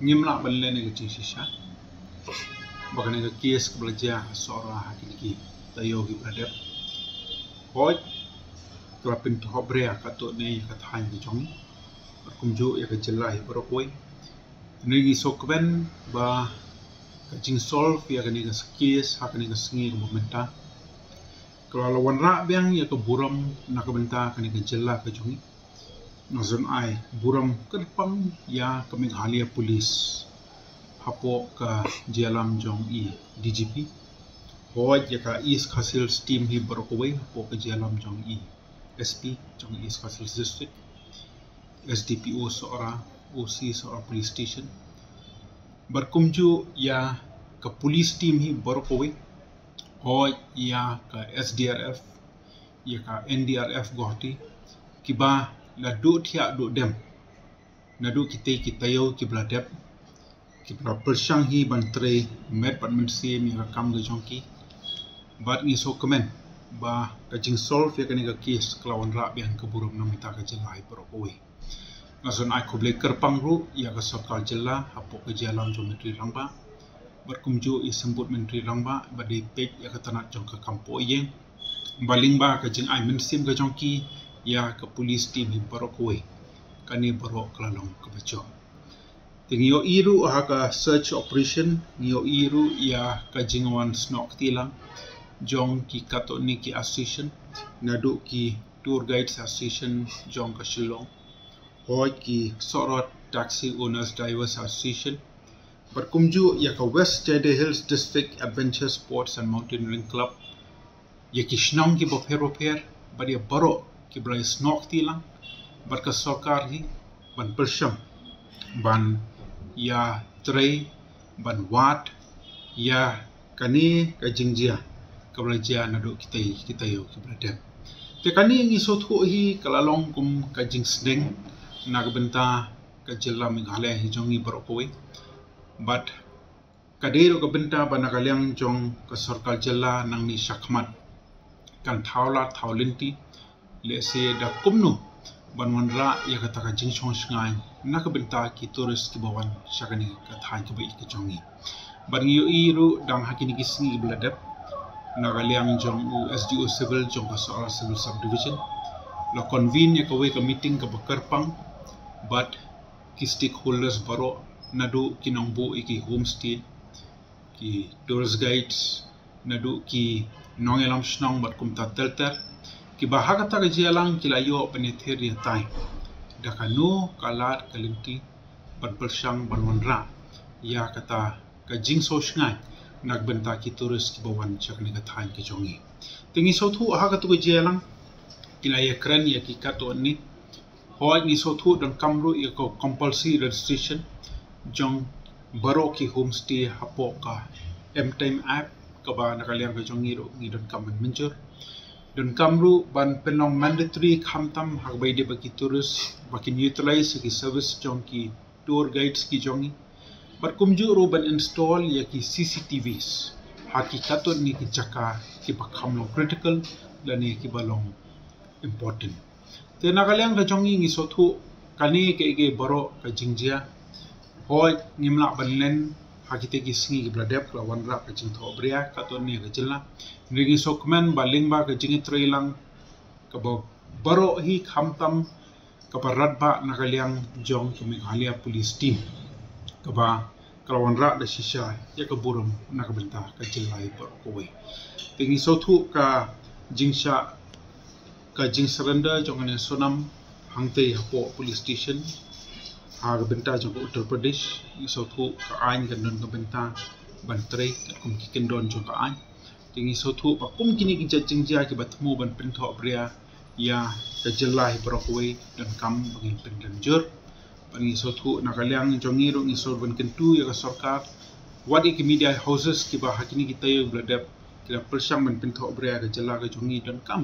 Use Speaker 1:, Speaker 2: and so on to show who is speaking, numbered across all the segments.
Speaker 1: ngimla balle ne ke shisha bakane ke kies ke belajar seorang hakiki tayo ki bradep hoj kelapin to brea kato ne kathan ki jong kumju ya ke jelai berokoi negi sokben ba kajing solve ya ke ni ke kies hakani ke sengi ke momenta kalau lawan rak biang ya ke buram nak ke benta ke ni ke jela ke jongi nazon ai buram kerpang ya keming halia polis hapo ka jalam jong i DGP hoj ya ka is khasil steam hi berokoi hapo ka jalam jong i SP jong is khasil district SDPO seorang OC seorang police station berkumju ya ke police team hi berokoi hoj ya ka SDRF ya ka NDRF gohti kiba la do thia do dem na do kita yo kibla dep kibla persang hi bantre met padmensi mi rakam ge jongki bat ni so comment ba kajing solve ya kani ka case kelawan rak bian keburum namita ka jelai berokoi nason ai koble kerpang ru ya ka sokal jela hapo ke jalam jo menteri rangba berkumju i sembut menteri rangba badi pek ya ka tanat jong ka kampo yeng baling ba kajing ai mensim ka jongki ya ke police team hi berokoi kani berok kelalong ke bejo tingio iru ha ka search operation ngio iru ya kajing wan snok tilang jong ki kato ni ki association nadu ki tour guides association jong ka Shillong hoj ki sorot taxi owners drivers association berkumju ya ka West Jade Hills District Adventure Sports and Mountaineering Club ya ki shnong ki boper badi baro ki brai snok tilang barka sarkar hi ban persham ban ya trei ban wat ya kani ka jingjia kabelajar nadu kita yo kibradem te kani ngi sothu hi kalalong kum ka jing sneng nak benta ka jela Meghalaya hi jongi berokoi but kadero ka benta banakaliang jong ka sarkal jela nang ni shakmat kan thawla thawlinti le se da kumnu banwanra ya kata ka jing chong sngai nak benta ki tourist ki bawan shakani ka thain ki bai ki jongi bangiyo iru dang hakini ki singi bladep nagaliang jong SDO civil jong ka soal civil subdivision la convene ya kawe ka meeting ka bakarpang but ki stakeholders baro nadu kinongbo iki homestay ki tourist guides nadu ki nongelam snong bat kumta telter ki bahagata ka jalang kilayo peneteri tai dakano kalat kalinti ban persang banwanra ya kata ka jingso sngai nagbenta ki turis ki bawan chakni ka thain ki jongi tingi sothu aha ka tu jalang kilaya kran ya ki kato ni hoj ni sothu dan kamru ya ko compulsory registration jong baro ki homestay hapo ka M-Time app ka ba nakaliang ka jongi ro ngi don kaman menjur don kamru ban penong mandatory khamtam hagbay de baki tourist baki utilize ki service jong ki tour guides ki jongi berkumju ro ban install ya ki CCTVs hakikaton ni ki jaka ki bakham lo critical dan ni ki balong important te nakaliang ka jongi ngi sothu kani ke baro ka jingjia hoj ngimla banlen hakite ki singi ki bladep lawan ra ka jing tho bria katon ni ka jilla ngi sokmen baling ba ka jingi trailang ka baro hi khamtam ka paradba nakaliang jong ki Meghalaya police team ka ba kalawan ra da shisha ya ka burum nak benta ka jilai berokoi tingi sothu ka jingsha ka jing surrender jong ne sonam hangte hapo police station ha ka benta jong Uttar Pradesh ni sothu ka ain kan don ka benta bantre kum ki kendon jong ka ain tingi sothu pa kum kini ki jingjia ki batmu ban pentho bria ya ka jilai berokoi dan kam bangin pendanjur bani sothu nakaliang jongi ro ni sorban kentu ya ka sarkar wadi ki media houses ki ba hakini kita yo bladep kila persang ban pentho bria ka jela ka jongi dan kam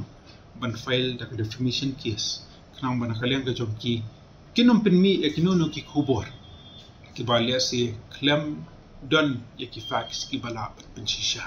Speaker 1: ban file da defamation case kanang ban nakaliang ka jongki kinom penmi ya kinono ki khubor ki ba le se claim don ya ki fax ki bala pensisha